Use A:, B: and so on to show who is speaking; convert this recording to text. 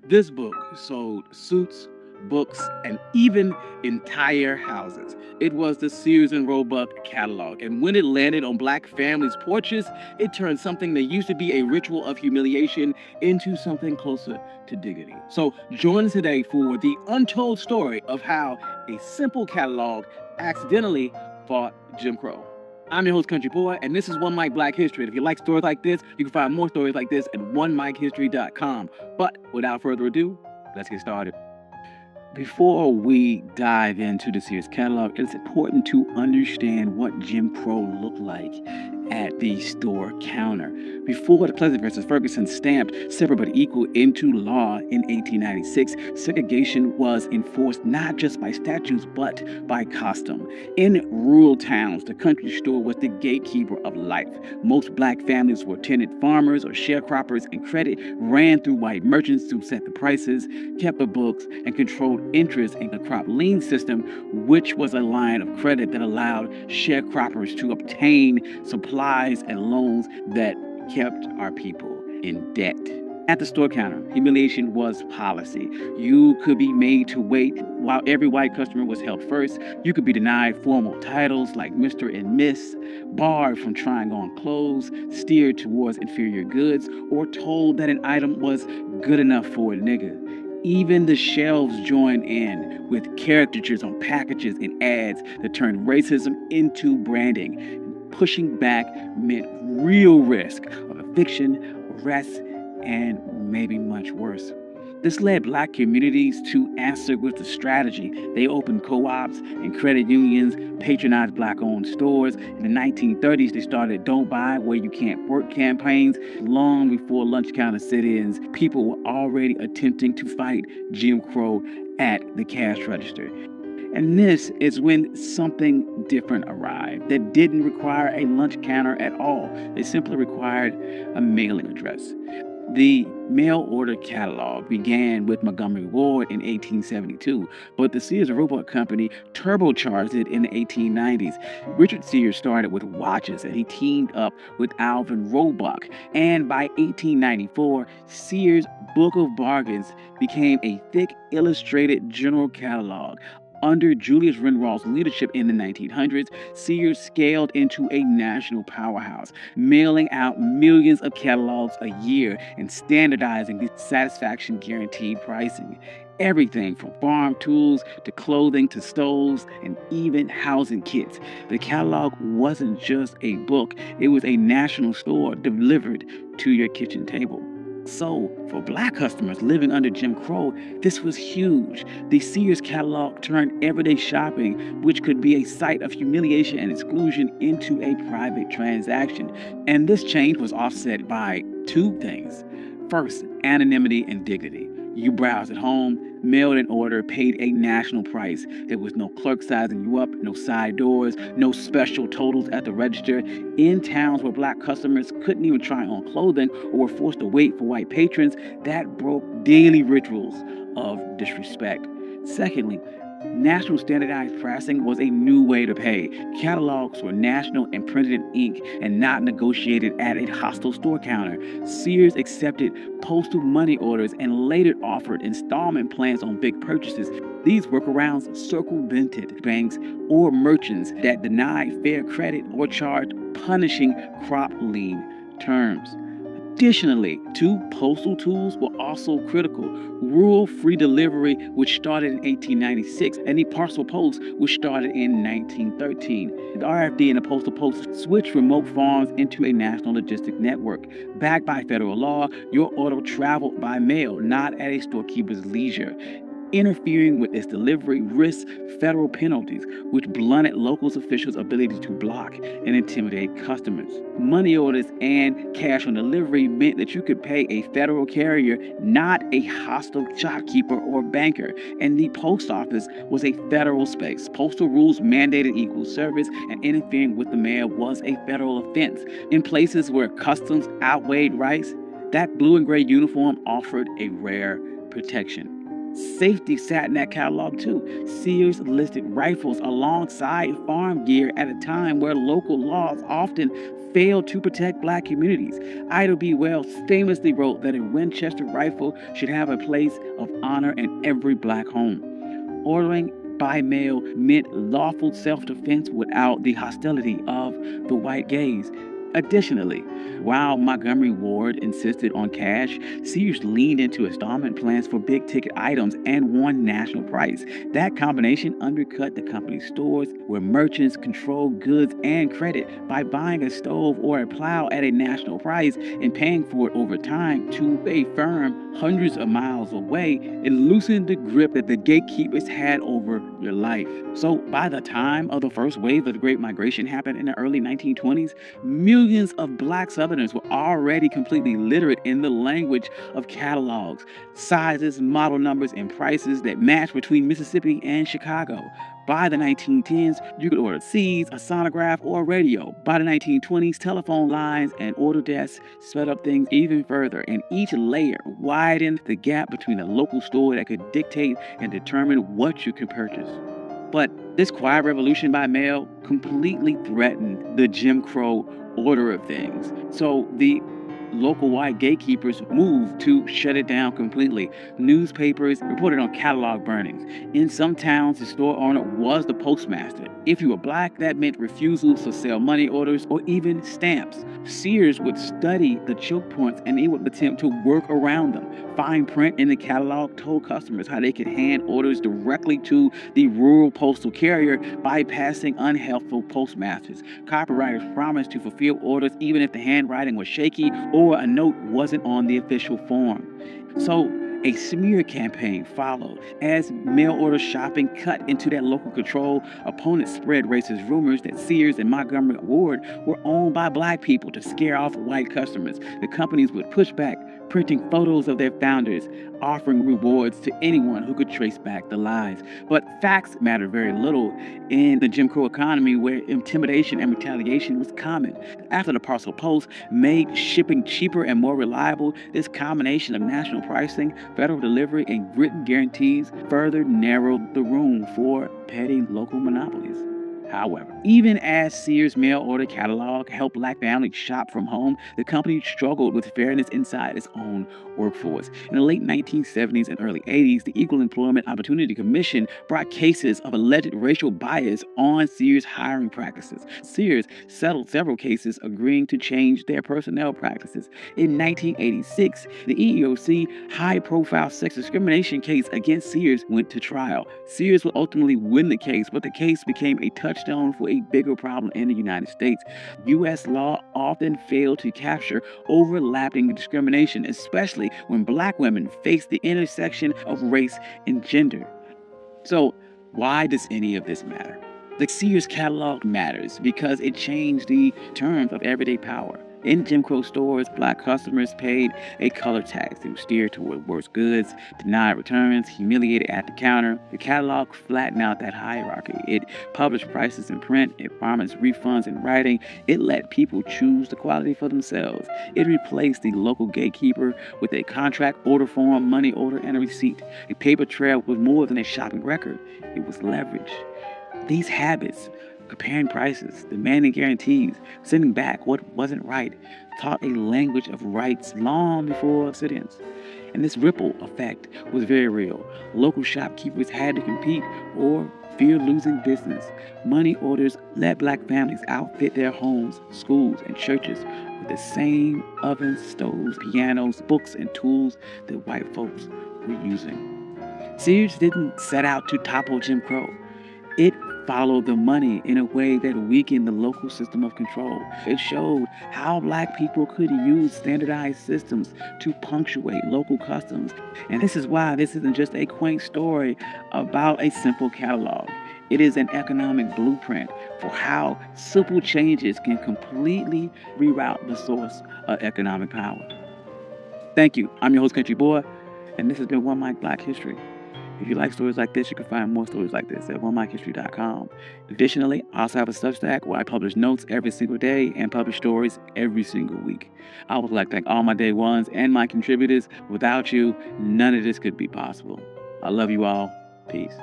A: This book sold suits, books, and even entire houses. It was the Sears and Roebuck catalog, and when it landed on black families' porches, it turned something that used to be a ritual of humiliation into something closer to dignity. So join us today for the untold story of how a simple catalog accidentally fought Jim Crow. I'm your host, Country Boy, and this is One Mic Black History. And if you like stories like this, you can find more stories like this at onemichistory.com. But without further ado, let's get started. Before we dive into the Sears catalog, it's important to understand what Jim Crow looked like at the store counter. Before the Pleasant versus Ferguson stamped separate but equal into law in 1896, segregation was enforced not just by statutes but by custom. In rural towns, the country store was the gatekeeper of life. Most black families were tenant farmers or sharecroppers, and credit ran through white merchants who set the prices, kept the books, and controlled interest in the crop lien system, which was a line of credit that allowed sharecroppers to obtain supplies and loans that kept our people in debt. At the store counter, humiliation was policy. You could be made to wait while every white customer was held first. You could be denied formal titles like Mr. and Miss, barred from trying on clothes, steered towards inferior goods, or told that an item was good enough for a nigga. Even the shelves joined in with caricatures on packages and ads that turned racism into branding. Pushing back meant real risk of eviction, arrest, and maybe much worse. This led black communities to answer with a strategy. They opened co-ops and credit unions, patronized black-owned stores. In the 1930s, they started Don't Buy Where You Can't Work campaigns. Long before lunch counter sit-ins, people were already attempting to fight Jim Crow at the cash register. And this is when something different arrived that didn't require a lunch counter at all. They simply required a mailing address. The mail order catalog began with Montgomery Ward in 1872, but the Sears and Roebuck Company turbocharged it in the 1890s. Richard Sears started with watches, and he teamed up with Alvin Roebuck. And by 1894, Sears' Book of Bargains became a thick, illustrated general catalog. Under Julius Renraw's leadership in the 1900s, Sears scaled into a national powerhouse, mailing out millions of catalogs a year and standardizing the satisfaction guaranteed pricing. Everything from farm tools to clothing to stoves and even housing kits. The catalog wasn't just a book, it was a national store delivered to your kitchen table. So, for black customers living under Jim Crow, this was huge. The Sears catalog turned everyday shopping, which could be a site of humiliation and exclusion, into a private transaction. And this change was offset by two things. First, anonymity and dignity. You browsed at home, mailed an order, paid a national price. There was no clerk sizing you up, no side doors, no special totals at the register. In towns where black customers couldn't even try on clothing or were forced to wait for white patrons, that broke daily rituals of disrespect. Secondly, national standardized pricing was a new way to pay. Catalogs were national and printed in ink and not negotiated at a hostile store counter. Sears accepted postal money orders and later offered installment plans on big purchases. These workarounds circumvented banks or merchants that denied fair credit or charged punishing crop lien terms. Additionally, two postal tools were also critical: rural free delivery, which started in 1896, and the parcel post, which started in 1913. The RFD and the postal post switched remote farms into a national logistic network. Backed by federal law, your order traveled by mail, not at a storekeeper's leisure. Interfering with its delivery risked federal penalties, which blunted local officials' ability to block and intimidate customers. Money orders and cash on delivery meant that you could pay a federal carrier, not a hostile shopkeeper or banker. And the post office was a federal space. Postal rules mandated equal service, and interfering with the mail was a federal offense. In places where customs outweighed rights, that blue and gray uniform offered a rare protection. Safety sat in that catalog too. Sears listed rifles alongside farm gear at a time where local laws often failed to protect black communities. Ida B. Wells famously wrote that a Winchester rifle should have a place of honor in every black home. Ordering by mail meant lawful self-defense without the hostility of the white gaze. Additionally, while Montgomery Ward insisted on cash, Sears leaned into installment plans for big ticket items and won national price. That combination undercut the company's stores, where merchants controlled goods and credit by buying a stove or a plow at a national price and paying for it over time to a firm hundreds of miles away. It loosened the grip that the gatekeepers had over your life. So by the time of the first wave of the Great Migration happened in the early 1920s, millions of black Southerners were already completely literate in the language of catalogs, sizes, model numbers, and prices that matched between Mississippi and Chicago. By the 1910s, you could order seeds, a sonograph, or a radio. By the 1920s, telephone lines and order desks sped up things even further, and each layer widened the gap between a local store that could dictate and determine what you could purchase. But this quiet revolution by mail completely threatened the Jim Crow order of things. So the local white gatekeepers moved to shut it down completely. Newspapers reported on catalog burnings. In some towns, the store owner was the postmaster. If you were black, that meant refusals to sell money orders or even stamps. Sears would study the choke points and they would attempt to work around them. Fine print in the catalog told customers how they could hand orders directly to the rural postal carrier, bypassing unhelpful postmasters. Copywriters promised to fulfill orders even if the handwriting was shaky or a note wasn't on the official form. So a smear campaign followed. As mail order shopping cut into that local control, opponents spread racist rumors that Sears and Montgomery Ward were owned by black people to scare off white customers. The companies would push back, printing photos of their founders, offering rewards to anyone who could trace back the lies. But facts mattered very little in the Jim Crow economy, where intimidation and retaliation was common. After the parcel post made shipping cheaper and more reliable, this combination of national pricing, federal delivery, and written guarantees further narrowed the room for petty local monopolies. However, even as Sears' mail order catalog helped black families shop from home, the company struggled with fairness inside its own workforce. In the late 1970s and early 80s, the Equal Employment Opportunity Commission brought cases of alleged racial bias on Sears' hiring practices. Sears settled several cases, agreeing to change their personnel practices. In 1986, the EEOC high-profile sex discrimination case against Sears went to trial. Sears would ultimately win the case, but the case became a touchstone for a bigger problem in the United States. U.S. law often failed to capture overlapping discrimination, especially when black women face the intersection of race and gender. So, why does any of this matter? The Sears catalog matters because it changed the terms of everyday power. In Jim Crow stores, black customers paid a color tax. They were steered toward worse goods, denied returns, humiliated at the counter. The catalog flattened out that hierarchy. It published prices in print. It promised refunds in writing. It let people choose the quality for themselves. It replaced the local gatekeeper with a contract, order form, money order, and a receipt. A paper trail was more than a shopping record. It was leverage. These habits, comparing prices, demanding guarantees, sending back what wasn't right, taught a language of rights long before sit-ins. And this ripple effect was very real. Local shopkeepers had to compete or fear losing business. Money orders let black families outfit their homes, schools, and churches with the same ovens, stoves, pianos, books, and tools that white folks were using. Sears didn't set out to topple Jim Crow. It followed the money in a way that weakened the local system of control. It showed how black people could use standardized systems to punctuate local customs. And this is why this isn't just a quaint story about a simple catalog. It is an economic blueprint for how simple changes can completely reroute the source of economic power. Thank you. I'm your host, Country Boy, and this has been One Mic Black History. If you like stories like this, you can find more stories like this at OneMicHistory.com. Additionally, I also have a Substack where I publish notes every single day and publish stories every single week. I would like to thank all my day ones and my contributors. Without you, none of this could be possible. I love you all. Peace.